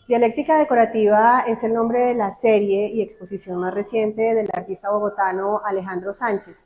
Dialéctica decorativa es el nombre de la serie y exposición más reciente del artista bogotano Alejandro Sánchez,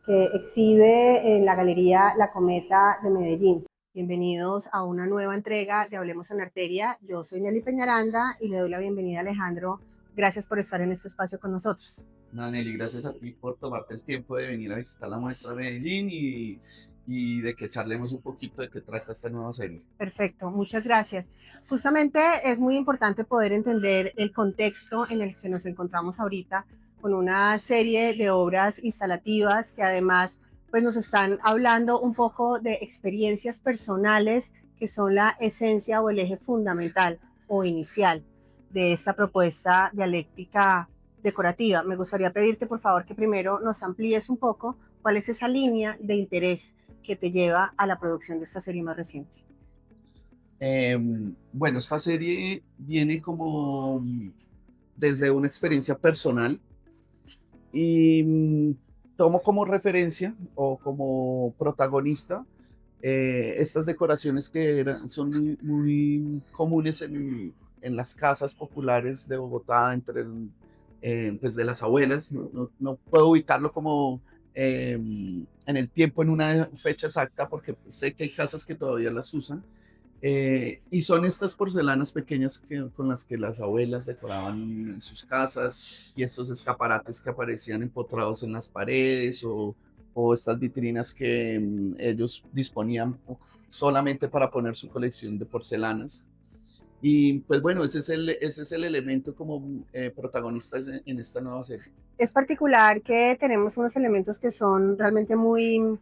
que exhibe en la Galería La Cometa de Medellín. Bienvenidos a una nueva entrega de Hablemos en Arteria. Yo soy Nelly Peñaranda y le doy la bienvenida a Alejandro. Gracias por estar en este espacio con nosotros. No, Nelly, gracias a ti por tomarte el tiempo de venir a visitar la muestra de Medellín y de que charlemos un poquito de qué trata esta nueva serie. Perfecto, muchas gracias. Justamente es muy importante poder entender el contexto en el que nos encontramos ahorita con una serie de obras instalativas que además pues nos están hablando un poco de experiencias personales que son la esencia o el eje fundamental o inicial de esta propuesta dialéctica decorativa. Me gustaría pedirte por favor que primero nos amplíes un poco cuál es esa línea de interés que te lleva a la producción de esta serie más reciente. Bueno, esta serie viene como desde una experiencia personal y tomo como referencia o como protagonista estas decoraciones que son muy comunes en las casas populares de Bogotá, pues de las abuelas. No puedo ubicarlo como en el tiempo, en una fecha exacta, porque sé que hay casas que todavía las usan. Y son estas porcelanas pequeñas con las que las abuelas decoraban sus casas y estos escaparates que aparecían empotrados en las paredes o estas vitrinas que ellos disponían solamente para poner su colección de porcelanas. Y pues bueno, ese es el elemento como protagonista en esta nueva serie. Es particular que tenemos unos elementos que son realmente muy,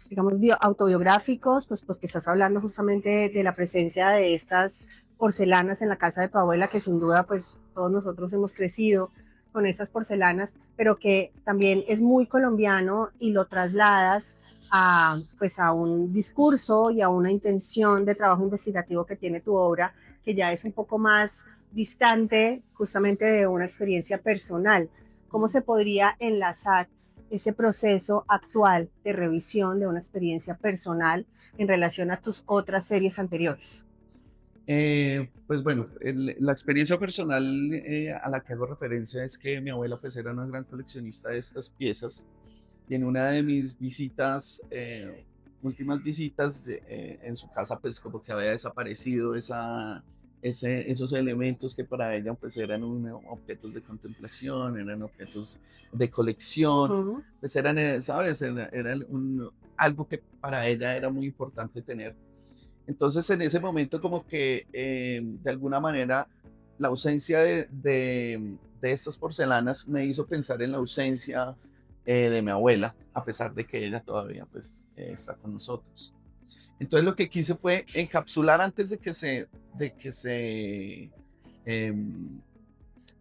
digamos, autobiográficos, pues porque estás hablando justamente de la presencia de estas porcelanas en la casa de tu abuela, que sin duda pues todos nosotros hemos crecido con estas porcelanas, pero que también es muy colombiano y lo trasladas a, pues a un discurso y a una intención de trabajo investigativo que tiene tu obra, que ya es un poco más distante justamente de una experiencia personal. ¿Cómo se podría enlazar ese proceso actual de revisión de una experiencia personal en relación a tus otras series anteriores? Pues bueno, la experiencia personal a la que hago referencia es que mi abuela pues era una gran coleccionista de estas piezas y en una de mis visitas, últimas visitas en su casa pues como que había desaparecido esos elementos que para ella pues eran objetos de contemplación, eran objetos de colección, Uh -huh. pues eran, ¿sabes? Era algo que para ella era muy importante tener. Entonces, en ese momento, como que de alguna manera la ausencia de estas porcelanas me hizo pensar en la ausencia de mi abuela, a pesar de que ella todavía pues, está con nosotros. Entonces, lo que quise fue encapsular antes de que se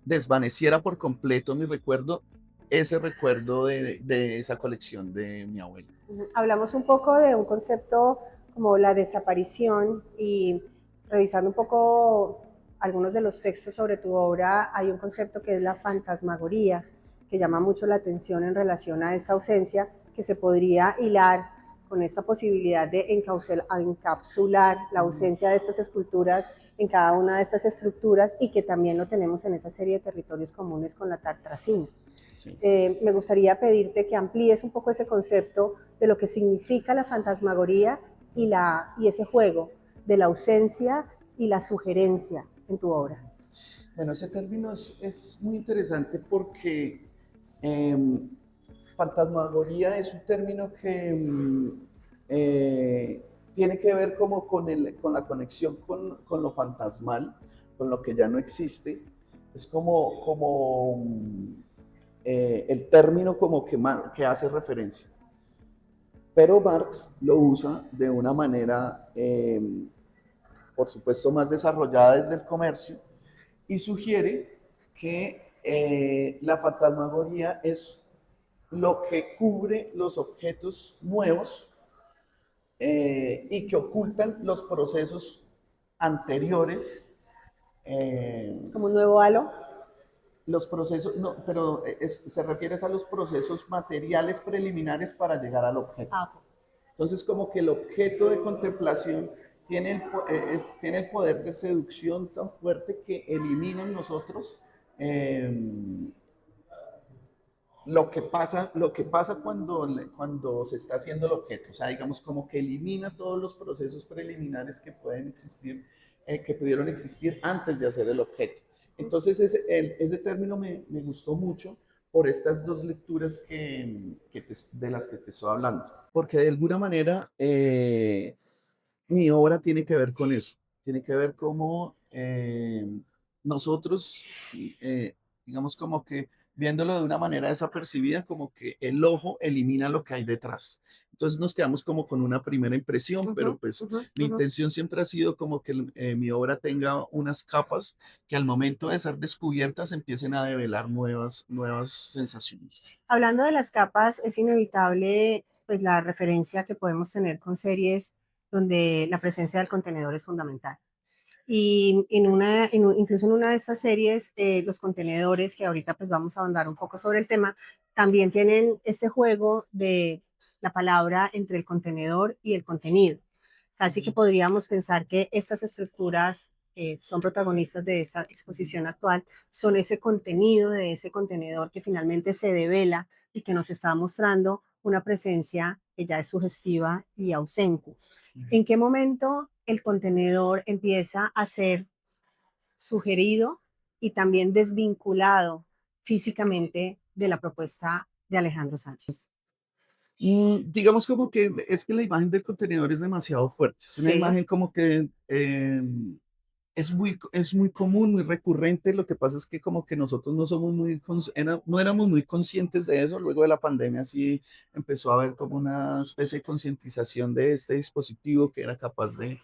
desvaneciera por completo mi recuerdo, ese recuerdo de esa colección de mi abuela. Hablamos un poco de un concepto como la desaparición y revisando un poco algunos de los textos sobre tu obra, hay un concepto que es la fantasmagoría, que llama mucho la atención en relación a esta ausencia, que se podría hilar con esta posibilidad de encapsular la ausencia de estas esculturas en cada una de estas estructuras y que también lo tenemos en esa serie de territorios comunes con la tartracina. Sí. Me gustaría pedirte que amplíes un poco ese concepto de lo que significa la fantasmagoría y ese juego de la ausencia y la sugerencia en tu obra. Bueno, ese término es muy interesante porque eh, fantasmagoría es un término que tiene que ver como con la conexión con lo fantasmal, con lo que ya no existe. Es como el término como que hace referencia. Pero Marx lo usa de una manera, por supuesto, más desarrollada desde el comercio y sugiere que la fantasmagoría es lo que cubre los objetos nuevos y que ocultan los procesos anteriores. Como un nuevo halo. Los procesos, no, pero se refiere a los procesos materiales preliminares para llegar al objeto. Ah, Entonces, como que el objeto de contemplación tiene el poder de seducción tan fuerte que elimina en nosotros eh, lo que pasa cuando se está haciendo el objeto. O sea, digamos, como que elimina todos los procesos preliminares que pueden existir, que pudieron existir antes de hacer el objeto. Entonces, ese término me gustó mucho por estas dos lecturas de las que te estoy hablando. Porque de alguna manera mi obra tiene que ver con eso. Tiene que ver cómo nosotros, eh, digamos como que viéndolo de una manera desapercibida, como que el ojo elimina lo que hay detrás. Entonces nos quedamos como con una primera impresión, Ujú, pero pues ujú, mi ujú. intención siempre ha sido como que mi obra tenga unas capas que al momento de ser descubiertas empiecen a develar nuevas sensaciones. Hablando de las capas, es inevitable pues la referencia que podemos tener con series donde la presencia del contenedor es fundamental. Y incluso en una de estas series, los contenedores, que ahorita pues vamos a ahondar un poco sobre el tema, también tienen este juego de la palabra entre el contenedor y el contenido. Casi que podríamos pensar que estas estructuras son protagonistas de esta exposición actual, son ese contenido de ese contenedor que finalmente se devela y que nos está mostrando una presencia que ya es sugestiva y ausente. ¿En qué momento el contenedor empieza a ser sugerido y también desvinculado físicamente de la propuesta de Alejandro Sánchez? Digamos como que es que la imagen del contenedor es demasiado fuerte. Es una Sí. imagen como que es muy común, muy recurrente. Lo que pasa es que como que nosotros no somos no éramos muy conscientes de eso. Luego de la pandemia sí empezó a haber como una especie de concientización de este dispositivo que era capaz de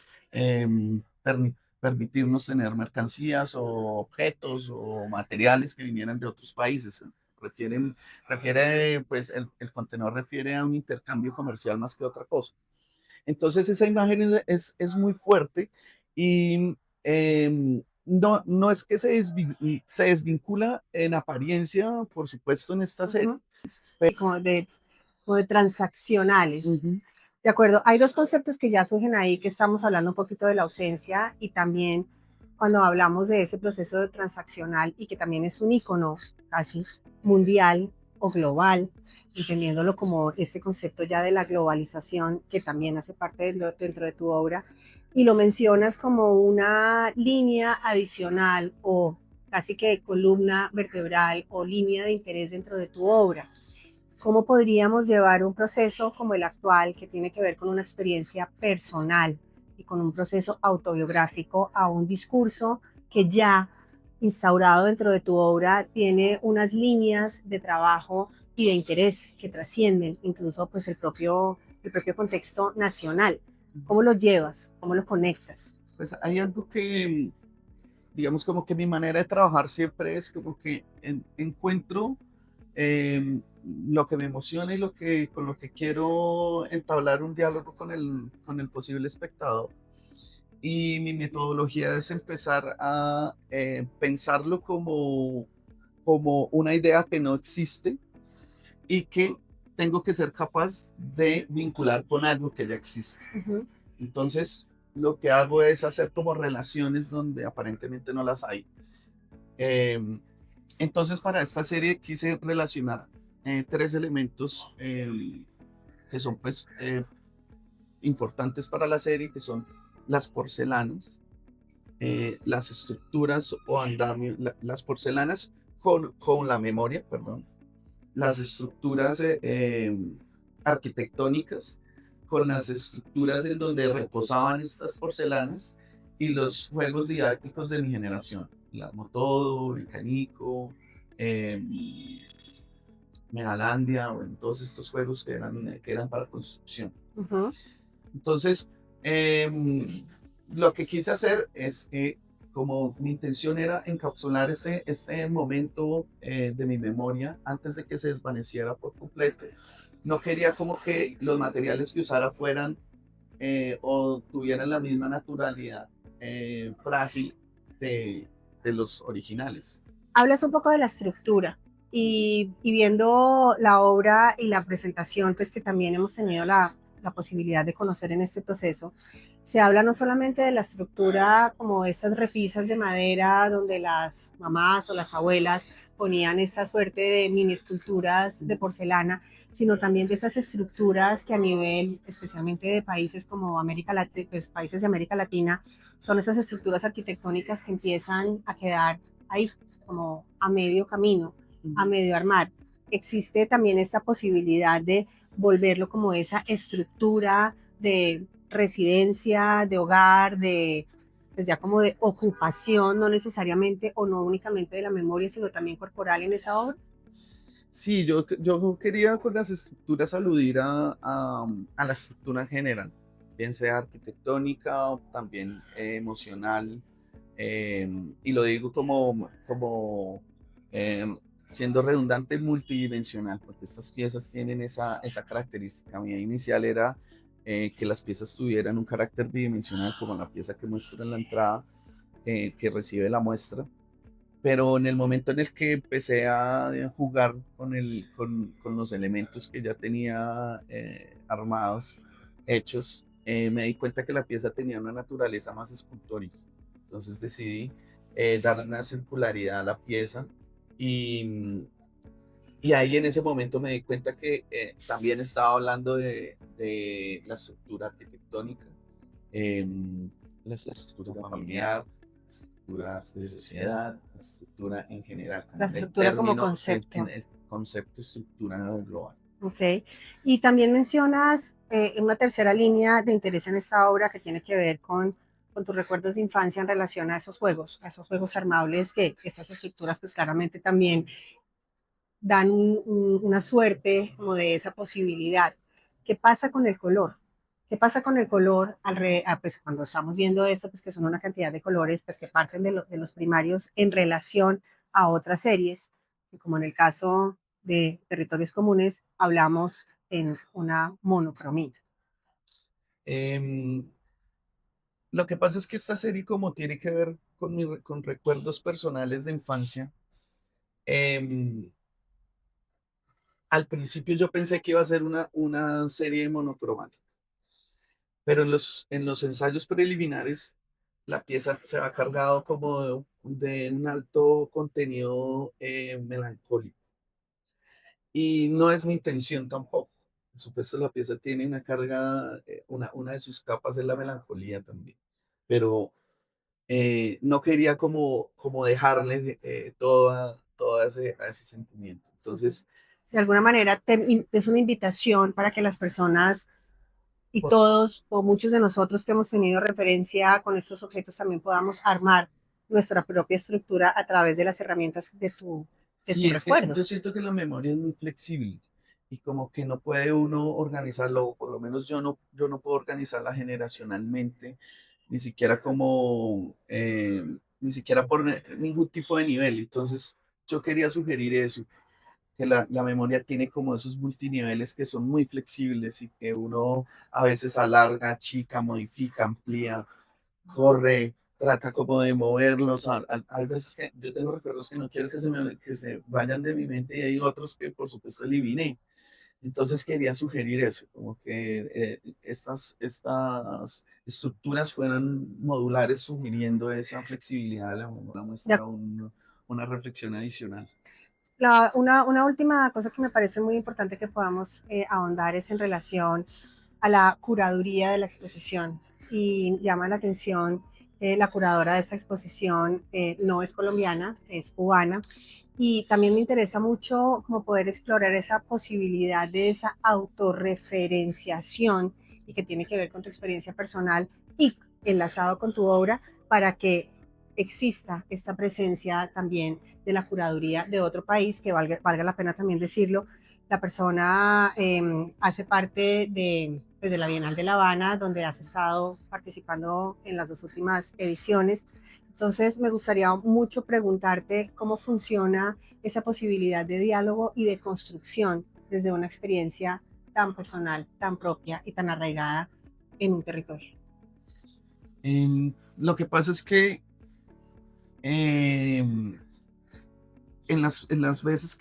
permitirnos tener mercancías o objetos o materiales que vinieran de otros países. Refieren, pues el contenedor refiere a un intercambio comercial más que otra cosa. Entonces esa imagen es muy fuerte y no es que se desvincula en apariencia, por supuesto, en esta serie. Ujú. Sí, como de transaccionales. Ujú. De acuerdo, hay dos conceptos que ya surgen ahí, que estamos hablando un poquito de la ausencia y también cuando hablamos de ese proceso de transaccional y que también es un icono casi mundial o global, entendiéndolo como este concepto ya de la globalización que también hace parte dentro de tu obra, y lo mencionas como una línea adicional o casi que columna vertebral o línea de interés dentro de tu obra. ¿Cómo podríamos llevar un proceso como el actual, que tiene que ver con una experiencia personal y con un proceso autobiográfico, a un discurso que ya instaurado dentro de tu obra tiene unas líneas de trabajo y de interés que trascienden incluso pues el propio contexto nacional? ¿Cómo lo llevas? ¿Cómo lo conectas? Pues hay algo que, digamos, como que mi manera de trabajar siempre es como que encuentro lo que me emociona y con lo que quiero entablar un diálogo con el posible espectador. Y mi metodología es empezar a pensarlo como una idea que no existe y que tengo que ser capaz de vincular con algo que ya existe. Uh -huh. Entonces, lo que hago es hacer como relaciones donde aparentemente no las hay. Em, entonces, para esta serie quise relacionar tres elementos que son pues importantes para la serie, que son las porcelanas, las estructuras o andamios, las porcelanas con la memoria, perdón, las estructuras arquitectónicas con las estructuras en donde reposaban estas porcelanas y los juegos didácticos de mi generación, el armo todo, el canico, eh, Megalandia, bueno, todos estos juegos que eran para construcción. Uh -huh. Entonces, lo que quise hacer es que, como mi intención era encapsular este momento de mi memoria antes de que se desvaneciera por completo, no quería como que los materiales que usara fueran o tuvieran la misma naturalidad frágil de, de los originales. Hablas un poco de la estructura y viendo la obra y la presentación, pues que también hemos tenido la posibilidad de conocer en este proceso, se habla no solamente de la estructura como estas repisas de madera donde las mamás o las abuelas ponían esta suerte de mini esculturas de porcelana, sino también de esas estructuras que a nivel, especialmente de países como América Latina, pues, países de América Latina, son esas estructuras arquitectónicas que empiezan a quedar ahí, como a medio camino, a medio armar. Existe también esta posibilidad de volverlo como esa estructura de residencia, de hogar, de pues ya como de ocupación, no necesariamente o no únicamente de la memoria, sino también corporal en esa obra. Sí, yo quería con las estructuras aludir a la estructura en general, bien sea arquitectónica o también emocional, y lo digo como siendo redundante, multidimensional, porque estas piezas tienen esa característica. Mi idea inicial era que las piezas tuvieran un carácter bidimensional, como la pieza que muestro en la entrada, que recibe la muestra, pero en el momento en el que empecé a jugar con los elementos que ya tenía armados, hechos, me di cuenta que la pieza tenía una naturaleza más escultórica. Entonces decidí darle una circularidad a la pieza y, y ahí en ese momento me di cuenta que también estaba hablando de la estructura arquitectónica, eh, la estructura familiar, estructuras de sociedad, la estructura en general, La como el estructura como término, concepto. el concepto estructura global. Ok. Y también mencionas una tercera línea de interés en esta obra que tiene que ver con tus recuerdos de infancia en relación a esos juegos armables que estas estructuras pues claramente también dan una suerte como de esa posibilidad. ¿Qué pasa con el color? ¿Qué pasa con el color pues cuando estamos viendo esto, pues que son una cantidad de colores pues que parten de los primarios en relación a otras series, y como en el caso de Territorios Comunes, hablamos en una monocromía? Em, lo que pasa es que esta serie, como tiene que ver con recuerdos personales de infancia, em, al principio yo pensé que iba a ser una serie monocromática, pero en los ensayos preliminares la pieza se va cargado como de un alto contenido melancólico. Y no es mi intención tampoco. Por supuesto, la pieza tiene una carga, una de sus capas es la melancolía también, pero no quería como dejarle todo a ese sentimiento. Entonces, De alguna manera es una invitación para que las personas y por- todos o muchos de nosotros que hemos tenido referencia con estos objetos también podamos armar nuestra propia estructura a través de las herramientas de tu sí, es que recuerdo. yo siento que la memoria es muy flexible y como que no puede uno organizarlo, o por lo menos yo no puedo organizarla generacionalmente, ni siquiera ni siquiera por ningún tipo de nivel. Entonces, yo quería sugerir eso, que la memoria tiene como esos multiniveles que son muy flexibles y que uno a veces alarga, achica, modifica, amplía, corre, trata como de moverlos. Hay veces que yo tengo recuerdos que no quiero que se vayan de mi mente y hay otros que por supuesto eliminé. Entonces quería sugerir eso, como que estas estructuras fueran modulares, sugiriendo esa flexibilidad de la memoria, muestra una reflexión adicional. Una última cosa que me parece muy importante que podamos ahondar es en relación a la curaduría de la exposición. Y llama la atención la curadora de esta exposición no es colombiana, es cubana. Y también me interesa mucho como poder explorar esa posibilidad de esa autorreferenciación y que tiene que ver con tu experiencia personal y enlazado con tu obra para que exista esta presencia también de la curaduría de otro país, que valga la pena también decirlo. La persona hace parte pues, de la Bienal de La Habana, donde has estado participando en las dos últimas ediciones. Entonces, me gustaría mucho preguntarte cómo funciona esa posibilidad de diálogo y de construcción desde una experiencia tan personal, tan propia y tan arraigada en un territorio. Lo que pasa es que em, en las veces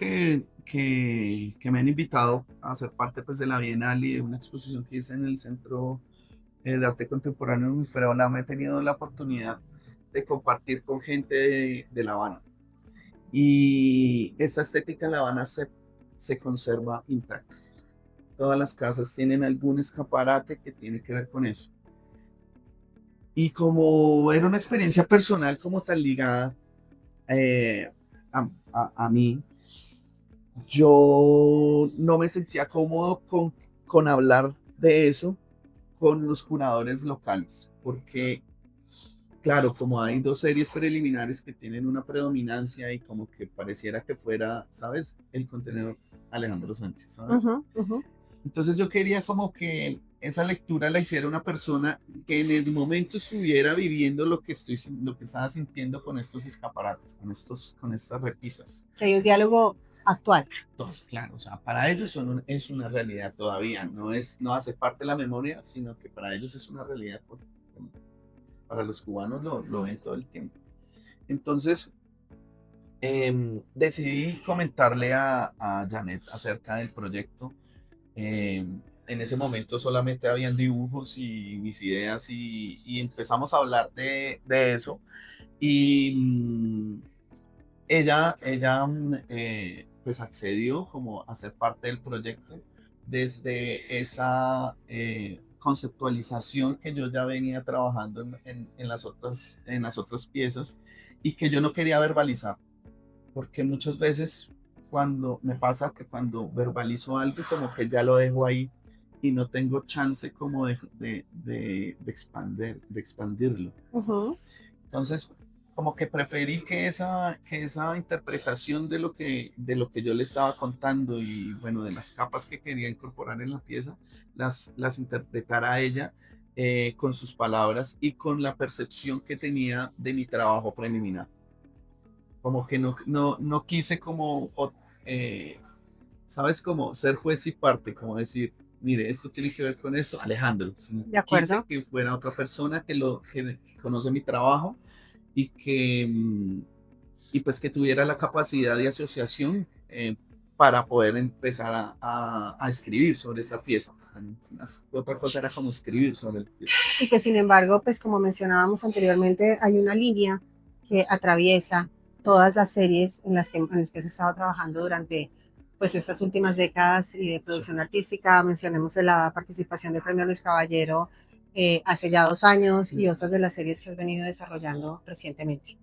que me han invitado a ser parte pues, de la Bienal y de una exposición que hice en el Centro de Arte Contemporáneo en Ferola. He tenido la oportunidad de compartir con gente de La Habana. Y esa estética en La Habana se conserva intacta. Todas las casas tienen algún escaparate que tiene que ver con eso. Y como era una experiencia personal como tan ligada eh, a mí, yo no me sentía cómodo con hablar de eso con los curadores locales, porque claro, como hay dos series preliminares que tienen una predominancia y como que pareciera que fuera, ¿sabes? El contenedor Alejandro Sánchez, ¿sabes? Ujú, ujú. Entonces yo quería como que esa lectura la hiciera una persona que en el momento estuviera viviendo lo que estaba sintiendo con estos escaparates, con estas repisas. Que hay un diálogo actual. Todo, claro, o sea, para ellos es una realidad todavía, no hace parte de la memoria, sino que para ellos es una realidad, para los cubanos lo ven todo el tiempo. Entonces, decidí comentarle a Janet acerca del proyecto. En ese momento solamente habían dibujos y mis ideas y empezamos a hablar de eso. Y ella pues accedió como a ser parte del proyecto desde esa conceptualización que yo ya venía trabajando en las otras piezas y que yo no quería verbalizar, porque muchas veces cuando me pasa que cuando verbalizo algo como que ya lo dejo ahí y no tengo chance como de expandirlo. Ujú. Entonces, como que preferí que esa interpretación de lo que yo le estaba contando y bueno, de las capas que quería incorporar en la pieza, las interpretara ella con sus palabras y con la percepción que tenía de mi trabajo preliminar. Como que no quise como, ¿sabes? Como ser juez y parte, como decir, mire, esto tiene que ver con esto, Alejandro. Sino De quise acuerdo. que fuera otra persona que conoce mi trabajo y y pues que tuviera la capacidad de asociación para poder empezar a escribir sobre esa pieza. Otra cosa era como escribir sobre el pieza. Y que sin embargo, pues como mencionábamos anteriormente, hay una línea que atraviesa todas las series en las que se estaba trabajando durante pues estas últimas décadas y de Sí, producción artística. Mencionemos la participación del Premio Luis Caballero hace ya 2 años y otras de las series que has venido desarrollando recientemente.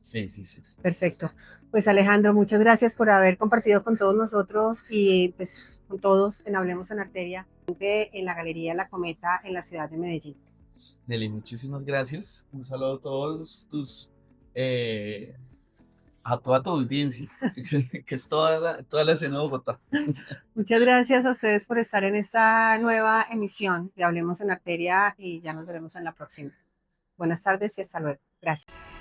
sí, sí, sí. Perfecto. Pues Alejandro, muchas gracias por haber compartido con todos nosotros y pues con todos en Hablemos en Arteria en la Galería La Cometa en la ciudad de Medellín. Nelly, muchísimas gracias. Un saludo a eh, a toda tu audiencia, que es toda la escena de Bogotá. Muchas gracias a ustedes por estar en esta nueva emisión de Hablemos en Arteria y ya nos veremos en la próxima. Buenas tardes y hasta luego. Gracias.